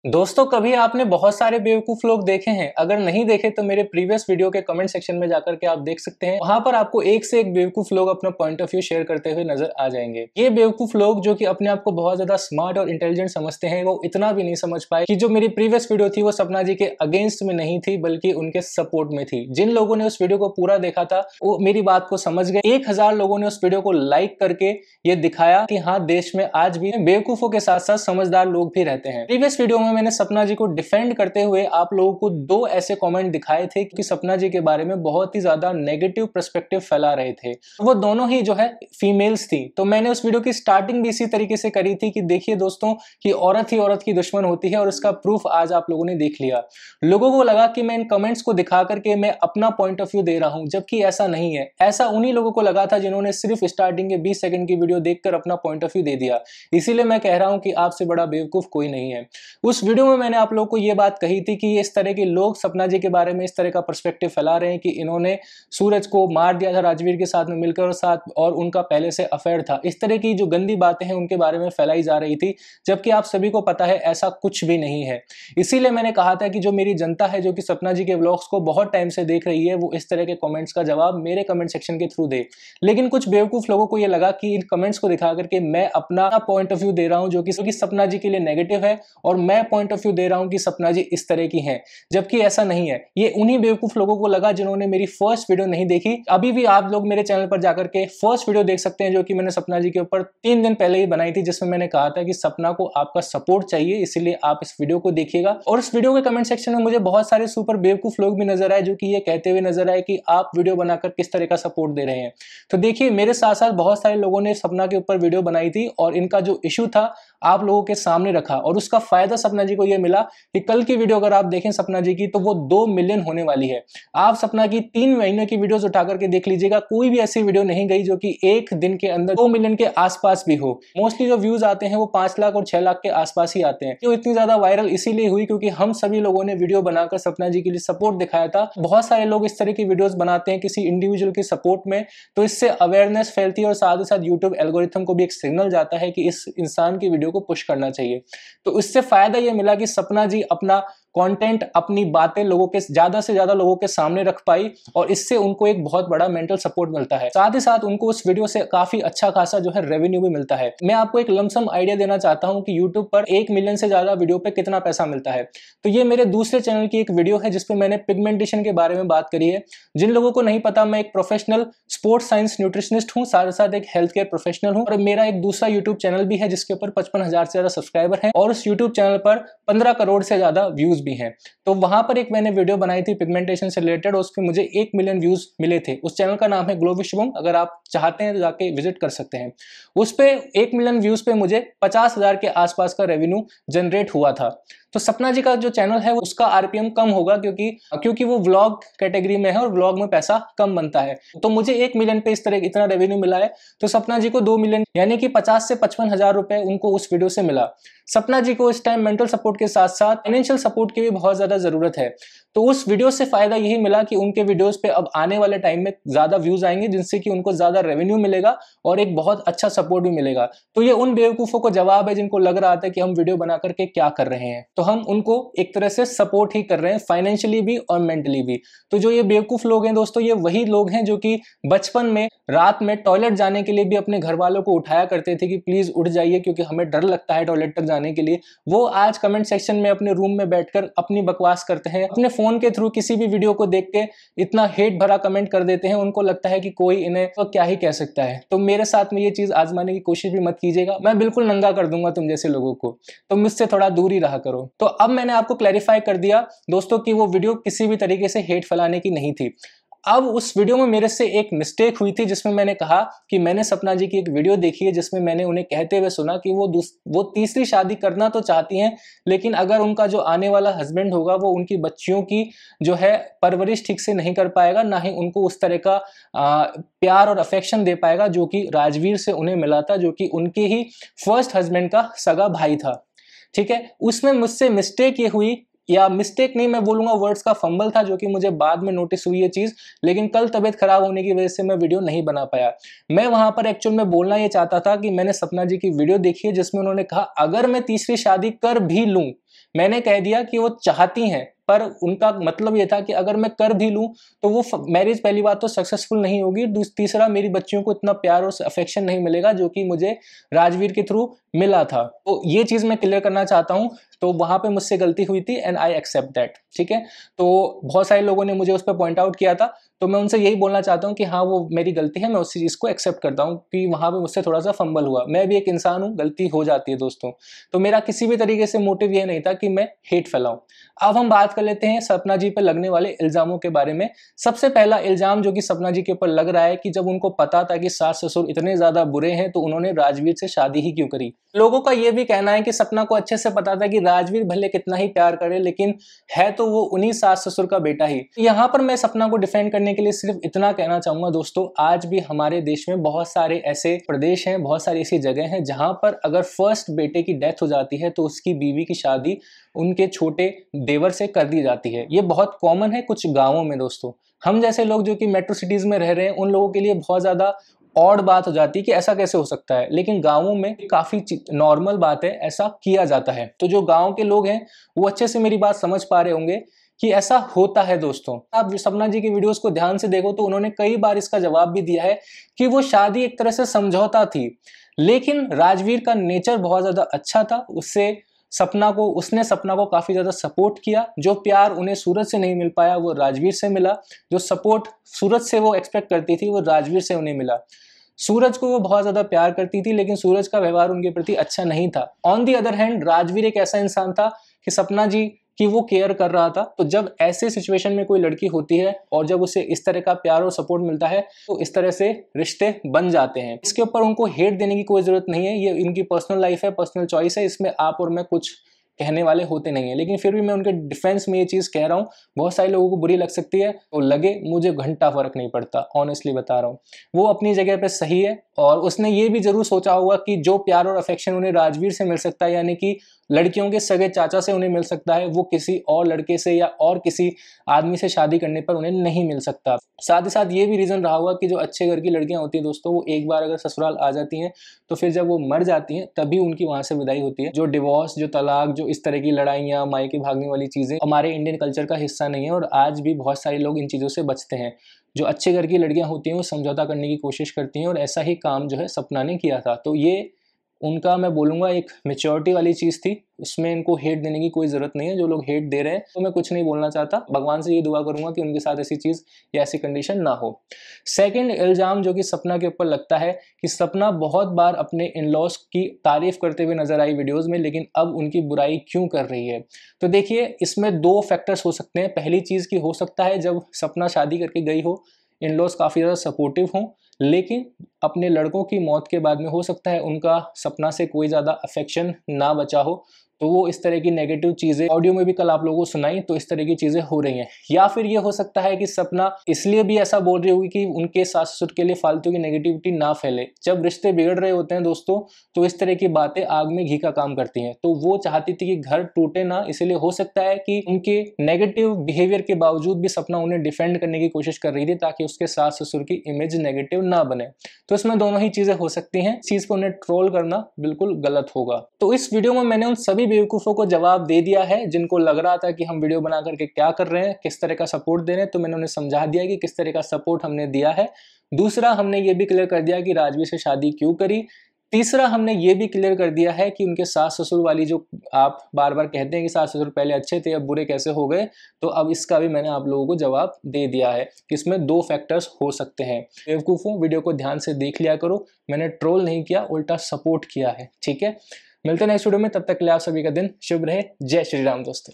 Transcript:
दोस्तों, कभी आपने बहुत सारे बेवकूफ लोग देखे हैं? अगर नहीं देखे तो मेरे प्रीवियस वीडियो के कमेंट सेक्शन में जाकर के आप देख सकते हैं। वहां पर आपको एक से एक बेवकूफ लोग अपना पॉइंट ऑफ व्यू शेयर करते हुए नजर आ जाएंगे। ये बेवकूफ लोग जो कि अपने आप को बहुत ज्यादा स्मार्ट और इंटेलिजेंट समझते हैं, वो इतना भी नहीं समझ पाए कि जो मेरी प्रीवियस वीडियो थी वो सपना जी के अगेंस्ट में नहीं थी बल्कि उनके सपोर्ट में थी। जिन लोगों ने उस वीडियो को पूरा देखा था वो मेरी बात को समझ गए। 1000 लोगों ने उस वीडियो को लाइक करके ये दिखाया कि हाँ, देश में आज भी बेवकूफों के साथ साथ समझदार लोग भी रहते हैं। प्रीवियस वीडियो में मैंने सपना जी को डिफेंड करते हुए आप लोगों को दो ऐसे कमेंट दिखाए थे कि सपना जी के बारे में बहुत ही ज्यादा नेगेटिव पर्सपेक्टिव फैला रहे थे। वो दोनों ही जो है फीमेल्स थी। तो मैंने उस वीडियो की स्टार्टिंग भी इसी तरीके से करी थी कि देखिए दोस्तों कि औरत ही औरत की दुश्मन होती है, और इसका प्रूफ आज आप लोगों ने देख लिया। लोगों को लगा कि मैं इन कमेंट्स को दिखा करके मैं अपना पॉइंट ऑफ व्यू दे रहा हूं, जबकि ऐसा नहीं है। ऐसा उन्हीं लोगों को लगा था जिन्होंने सिर्फ स्टार्टिंग के 20 सेकंड की वीडियो देखकर अपना पॉइंट ऑफ व्यू दे दिया। इसीलिए मैं कह रहा हूं कि आपसे बड़ा बेवकूफ कोई नहीं है। उस वीडियो में मैंने आप लोगों को यह बात कही थी कि इस तरह के लोग सपना जी के बारे में इस तरह का पर्सपेक्टिव फैला रहे हैं कि इन्होंने सूरज को मार दिया था राजवीर के साथ में मिलकर, और उनका पहले से अफेयर था। इस तरह की जो गंदी बातें हैं उनके बारे में फैलाई जा रही थी, जबकि आप सभी को पता है ऐसा कुछ भी नहीं है। इसीलिए मैंने कहा था कि जो मेरी जनता है जो कि सपना जी के व्लॉग्स को बहुत टाइम से देख रही है, वो इस तरह के कमेंट्स का जवाब मेरे कमेंट सेक्शन के थ्रू दे। लेकिन कुछ बेवकूफ लोगों को यह लगा कि इन कमेंट्स को दिखा करके मैं अपना पॉइंट ऑफ व्यू दे रहा हूं जो कि सपना जी के लिए नेगेटिव है, और मैं पॉइंट ऑफ व्यू दे रहा हूं कि सपना जी इस तरह की हैं, जबकि ऐसा नहीं है। ये उन्हीं बेवकूफ लोगों को लगा जिन्होंने मेरी फर्स्ट वीडियो नहीं देखी। अभी भी आप लोग मेरे चैनल पर जाकर के फर्स्ट वीडियो देख सकते हैं जो कि मैंने सपना जी के ऊपर 3 दिन पहले ही बनाई थी, जिसमें मैंने कहा था कि सपना को आपका सपोर्ट चाहिए, इसीलिए आप इस वीडियो को देखिएगा। और इस वीडियो के कमेंट सेक्शन में मुझे बहुत सारे सुपर बेवकूफ लोग भी नजर आए जो कि ये कहते हुए नजर आए कि आप वीडियो बनाकर किस तरह का सपोर्ट दे रहे हैं। तो देखिए, मेरे साथ साथ बहुत सारे लोगों ने सपना के ऊपर वीडियो बनाई थी और इनका जो इशू था आप लोगों के सामने रखा, और उसका फायदा सपना जी को यह मिला कि कल की वीडियो अगर आप देखें सपना जी की तो वो 2 मिलियन होने वाली है। आप सपना की 3 महीने की वीडियोस उठा करके देख लीजिएगा, कोई भी ऐसी वीडियो नहीं गई जो कि एक दिन के अंदर 2 मिलियन के आसपास भी हो। मोस्टली जो व्यूज आते हैं वो 5 लाख और 6 लाख के आसपास ही आते हैं। जो इतनी ज्यादा वायरल इसीलिए हुई क्योंकि हम सभी लोगों ने वीडियो बनाकर सपना जी के लिए सपोर्ट दिखाया था। बहुत सारे लोग इस तरह की वीडियोस बनाते हैं किसी इंडिविजुअल के सपोर्ट में, तो इससे अवेयरनेस फैलती है और साथ ही साथ यूट्यूब एल्गोरिथम को भी एक सिग्नल जाता है कि इस इंसान की वीडियो को पुश करना चाहिए। तो इससे फायदा यह मिला कि सपना जी अपना कंटेंट, अपनी बातें लोगों के ज्यादा से ज्यादा लोगों के सामने रख पाई, और इससे उनको एक बहुत बड़ा मेंटल सपोर्ट मिलता है। साथ ही साथ उनको उस वीडियो से काफी अच्छा खासा जो है रेवेन्यू भी मिलता है। मैं आपको एक लमसम आइडिया देना चाहता हूं कि YouTube पर 1 मिलियन से ज्यादा वीडियो पे कितना पैसा मिलता है। तो ये मेरे दूसरे चैनल की एक वीडियो है जिसपे मैंने पिगमेंटेशन के बारे में बात करी है। जिन लोगों को नहीं पता, मैं एक प्रोफेशनल स्पोर्ट्स साइंस न्यूट्रिशनिस्ट हूं, साथ ही साथ एक हेल्थ केयर प्रोफेशनल हूं, और मेरा एक दूसरा यूट्यूब चैनल भी है जिसके ऊपर 55,000 से ज्यादा सब्सक्राइबर हैं, और उस यूट्यूब चैनल पर 15 करोड़ से ज्यादा व्यूज भी हैं। तो वहां पर एक मैंने वीडियो बनाई थी पिगमेंटेशन से रिलेटेड, उस पर मुझे 1 मिलियन व्यूज मिले थे। उस चैनल का नाम है ग्लो विद शुभम, अगर आप चाहते हैं तो जाके विजिट कर सकते हैं। उस पे 1 मिलियन व्यूज पे मुझे 50,000 के आसपास का रेवेन्यू जनरेट हुआ था। तो सपना जी का जो चैनल है उसका आरपीएम कम होगा क्योंकि वो व्लॉग कैटेगरी में है और व्लॉग में पैसा कम बनता है। तो मुझे 1 मिलियन पे इस तरह इतना रेवेन्यू मिला है, तो सपना जी को 2 मिलियन यानी कि 50 से 55,000 रुपए उनको उस वीडियो से मिला। सपना जी को इस टाइम मेंटल सपोर्ट के साथ साथ फाइनेंशियल सपोर्ट की भी बहुत ज्यादा जरूरत है। तो उस वीडियो से फायदा यही मिला कि उनके वीडियोस पे अब आने वाले टाइम में ज्यादा व्यूज आएंगे, जिनसे कि उनको ज्यादा रेवेन्यू मिलेगा और एक बहुत अच्छा सपोर्ट भी मिलेगा। तो ये उन बेवकूफों को जवाब है जिनको लग रहा था कि हम वीडियो बना करके क्या कर रहे हैं, तो हम उनको एक तरह से सपोर्ट ही कर रहे हैं, फाइनेंशियली भी और मेंटली भी। तो जो ये बेवकूफ लोग हैं दोस्तों, ये वही लोग हैं जो कि बचपन में रात में टॉयलेट जाने के लिए भी अपने घर वालों को उठाया करते थे कि प्लीज उठ जाइए क्योंकि हमें डर लगता है टॉयलेट तक जाने के लिए। वो आज कमेंट सेक्शन में अपने रूम में बैठकर अपनी बकवास करते हैं, अपने फोन के थ्रू किसी भी वीडियो को देख के इतना हेट भरा कमेंट कर देते हैं, उनको लगता है कि कोई इन्हें तो क्या ही कह सकता है। तो मेरे साथ में ये चीज आजमाने की कोशिश भी मत कीजिएगा, मैं बिल्कुल नंगा कर दूंगा तुम जैसे लोगों को, तो मुझसे थोड़ा दूर ही रहा करो। तो अब मैंने आपको क्लैरिफाई कर दिया दोस्तों कि वो वीडियो किसी भी तरीके से हेट फैलाने की नहीं थी। अब उस वीडियो में मेरे से एक मिस्टेक हुई थी जिसमें मैंने कहा कि मैंने सपना जी की एक वीडियो देखी है जिसमें मैंने उन्हें कहते हुए सुना कि वो तीसरी शादी करना तो चाहती हैं, लेकिन अगर उनका जो आने वाला हस्बैंड होगा वो उनकी बच्चियों की जो है परवरिश ठीक से नहीं कर पाएगा, ना ही उनको उस तरह का प्यार और अफेक्शन दे पाएगा जो कि राजवीर से उन्हें मिला था, जो कि उनके ही फर्स्ट हस्बैंड का सगा भाई था। ठीक है, उसमें मुझसे मिस्टेक ये हुई, या मिस्टेक नहीं मैं बोलूंगा, वर्ड्स का फंबल था जो कि मुझे बाद में नोटिस हुई ये चीज, लेकिन कल तबीयत खराब होने की वजह से मैं वीडियो नहीं बना पाया। मैं वहां पर एक्चुअल में बोलना ये चाहता था कि मैंने सपना जी की वीडियो देखी है जिसमें उन्होंने कहा अगर मैं तीसरी शादी कर भी लूं मैंने कह दिया कि वो चाहती हैं, पर उनका मतलब ये था कि अगर मैं कर भी लूं तो वो मैरिज पहली बात तो सक्सेसफुल नहीं होगी, तीसरा मेरी बच्चियों को इतना प्यार और अफेक्शन नहीं मिलेगा जो कि मुझे राजवीर के थ्रू मिला था। तो ये चीज मैं क्लियर करना चाहता हूं। तो वहां पे मुझसे गलती हुई थी एंड आई एक्सेप्ट दैट, ठीक है। तो बहुत सारे लोगों ने मुझे उस पर पॉइंट आउट किया था, तो मैं उनसे यही बोलना चाहता हूं कि हाँ वो मेरी गलती है, मैं उस चीज को एक्सेप्ट करता हूं कि वहां पे मुझसे थोड़ा सा फंबल हुआ। मैं भी एक इंसान हूं, गलती हो जाती है दोस्तों। तो मेरा किसी भी तरीके से मोटिव ये नहीं था कि मैं हेट फैलाऊं। अब हम बात कर लेते हैं सपना जी पर लगने वाले इल्जामों के बारे में। सबसे पहला इल्जाम जो कि सपना जी के ऊपर लग रहा है कि जब उनको पता था कि सास ससुर इतने ज्यादा बुरे हैं तो उन्होंने राजवीर से शादी ही क्यों करी। लोगों का यह भी कहना है कि सपना को अच्छे से पता था कि राजवीर भले कितना ही प्यार करे लेकिन है तो वो उन्हीं सास ससुर का बेटा ही। यहां पर मैं सपना को डिफेंड करने के लिए सिर्फ इतना कहना चाहूंगा दोस्तों, आज भी हमारे देश में बहुत सारे ऐसे प्रदेश हैं, बहुत सारी ऐसी जगह हैं जहां पर अगर फर्स्ट बेटे की डेथ हो जाती है तो उसकी बीवी की शादी उनके छोटे देवर से कर दी जाती है। ये बहुत कॉमन है कुछ गांवों में दोस्तों। हम जैसे लोग जो कि मेट्रो सिटीज में रह रहे हैं उन लोगों के लिए बहुत ज्यादा ऑड बात हो जाती है कि ऐसा कैसे हो सकता है, लेकिन गांवों में काफी नॉर्मल बात है, ऐसा किया जाता है। तो जो गांव के लोग हैं वो अच्छे से मेरी बात समझ पा रहे होंगे कि ऐसा होता है दोस्तों। आप सपना जी की वीडियोस को ध्यान से देखो तो उन्होंने कई बार इसका जवाब भी दिया है कि वो शादी एक तरह से समझौता थी, लेकिन राजवीर का नेचर बहुत ज्यादा अच्छा था। उसने सपना को काफी ज्यादा सपोर्ट किया। जो प्यार उन्हें सूरज से नहीं मिल पाया वो राजवीर से मिला। जो सपोर्ट सूरज से वो एक्सपेक्ट करती थी वो राजवीर से उन्हें मिला। सूरज को वो बहुत ज्यादा प्यार करती थी लेकिन सूरज का व्यवहार उनके प्रति अच्छा नहीं था। On the other hand Rajveer एक ऐसा इंसान था कि सपना जी कि वो केयर कर रहा था। तो जब ऐसे सिचुएशन में कोई लड़की होती है और जब उसे इस तरह का प्यार और सपोर्ट मिलता है तो इस तरह से रिश्ते बन जाते हैं। इसके ऊपर उनको हेट देने की कोई जरूरत नहीं है, ये इनकी पर्सनल लाइफ है, पर्सनल चॉइस है, इसमें आप और मैं कुछ कहने वाले होते नहीं है। लेकिन फिर भी मैं उनके डिफेंस में ये चीज कह रहा हूँ। बहुत सारे लोगों को बुरी लग सकती है तो लगे, मुझे घंटा फर्क नहीं पड़ता, ऑनेस्टली बता रहा हूँ। वो अपनी जगह पे सही है और उसने ये भी जरूर सोचा होगा कि जो प्यार और अफेक्शन उन्हें राजवीर से मिल सकता है, यानी कि लड़कियों के सगे चाचा से उन्हें मिल सकता है, वो किसी और लड़के से या और किसी आदमी से शादी करने पर उन्हें नहीं मिल सकता। साथ ही साथ ये भी रीजन रहा होगा कि जो अच्छे घर की लड़कियां होती हैं दोस्तों, वो एक बार अगर ससुराल आ जाती हैं तो फिर जब वो मर जाती हैं तभी उनकी वहां से विदाई होती है। जो डिवोर्स, जो तलाक, जो इस तरह की लड़ाइयाँ, मायके भागने वाली चीजें हमारे इंडियन कल्चर का हिस्सा नहीं है और आज भी बहुत सारे लोग इन चीजों से बचते हैं। जो अच्छे घर की लड़कियां होती हैं वो समझौता करने की कोशिश करती हैं और ऐसा ही काम जो है सपना ने किया था। तो ये उनका मैं बोलूँगा एक मैच्योरिटी वाली चीज़ थी, उसमें इनको हेट देने की कोई ज़रूरत नहीं है। जो लोग हेट दे रहे हैं तो मैं कुछ नहीं बोलना चाहता, भगवान से ये दुआ करूँगा कि उनके साथ ऐसी चीज़ या ऐसी कंडीशन ना हो। सेकंड इल्ज़ाम जो कि सपना के ऊपर लगता है कि सपना बहुत बार अपने इन लॉज की तारीफ करते हुए नजर आई वीडियोज़ में, लेकिन अब उनकी बुराई क्यों कर रही है। तो देखिए इसमें दो फैक्टर्स हो सकते हैं। पहली चीज़ की हो सकता है जब सपना शादी करके गई हो, इन लॉज काफ़ी ज़्यादा सपोर्टिव हों, लेकिन अपने लड़कों की मौत के बाद में हो सकता है उनका सपना से कोई ज़्यादा अफेक्शन ना बचा हो, तो वो इस तरह की नेगेटिव चीज़ें ऑडियो में भी कल आप लोगों को सुनाई, तो इस तरह की चीज़ें हो रही हैं। या फिर ये हो सकता है कि सपना इसलिए भी ऐसा बोल रही होगी कि उनके सास ससुर के लिए फालतू की नेगेटिविटी ना फैले। जब रिश्ते बिगड़ रहे होते हैं दोस्तों तो इस तरह की बातें आग में घी का काम करती हैं। तो वो चाहती थी कि घर टूटे ना, इसलिए हो सकता है कि उनके नेगेटिव बिहेवियर के बावजूद भी सपना उन्हें डिफेंड करने की कोशिश कर रही थी ताकि उसके सास ससुर की इमेज नेगेटिव ना बने। तो इसमें दोनों ही चीज़ें हो सकती हैं। इस चीज़ पर उन्हें ट्रोल करना बिल्कुल गलत होगा। तो इस वीडियो में मैंने उन सभी बेवकूफ़ों को जवाब दे दिया है जिनको लग रहा था कि हम वीडियो बना करके क्या कर रहे हैं, किस तरह का सपोर्ट दे रहे हैं। तो मैंने उन्हें समझा दिया कि किस तरह का सपोर्ट हमने दिया है। दूसरा, हमने ये भी क्लियर कर दिया कि राजवीर से शादी क्यों करी। तीसरा, हमने ये भी क्लियर कर दिया है कि उनके सास ससुर वाली जो आप बार बार कहते हैं कि सास ससुर पहले अच्छे थे अब बुरे कैसे हो गए, तो अब इसका भी मैंने आप लोगों को जवाब दे दिया है कि इसमें दो फैक्टर्स हो सकते हैं। बेवकूफ़ों, वीडियो को ध्यान से देख लिया करो, मैंने ट्रोल नहीं किया, उल्टा सपोर्ट किया है। ठीक है, मिलते हैं नेक्स्ट वीडियो में, तब तक के लिए आप सभी का दिन शुभ रहे। जय श्री राम दोस्तों।